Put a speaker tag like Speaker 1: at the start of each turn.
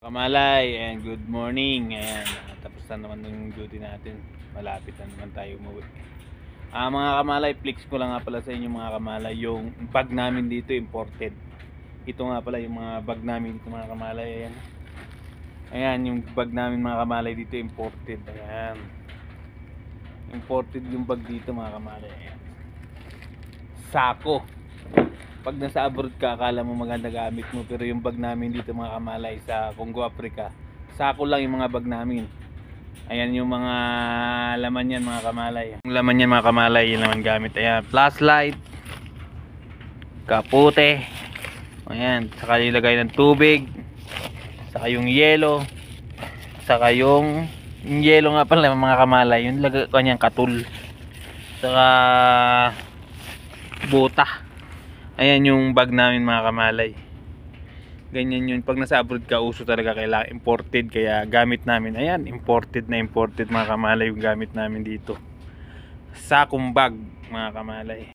Speaker 1: Kamalay, and good morning. Ayan, tapos na naman yung duty natin. Malapit na naman tayo umuwi. Mga kamalay, flex ko lang nga pala sa inyo mga kamalay. Yung bag namin dito imported. Ito nga pala yung mga bag namin dito mga kamalay. Ayan. Ayan yung bag namin mga kamalay dito imported. Ayan. Imported yung bag dito mga kamalay. Ayan. Sako. Pag nasa abroad ka, akala mo maganda gamit mo, pero yung bag namin dito mga kamalay sa Congo, Africa, sako lang yung mga bag namin. Ayan yung mga laman yan mga kamalay. Yung laman yan mga kamalay, yung laman gamit. Ayan, flashlight, kapute, ayan, saka ilagay ng tubig, saka yung yelo, saka yung yelo nga pala mga kamalay, yung lagay kanyang katul, saka buta. Ayan yung bag namin mga kamalay. Ganyan yun. Pag nasa abroad ka, uso talaga kailangan imported. Kaya gamit namin, ayan, imported na imported mga kamalay yung gamit namin dito. Sakong bag mga kamalay.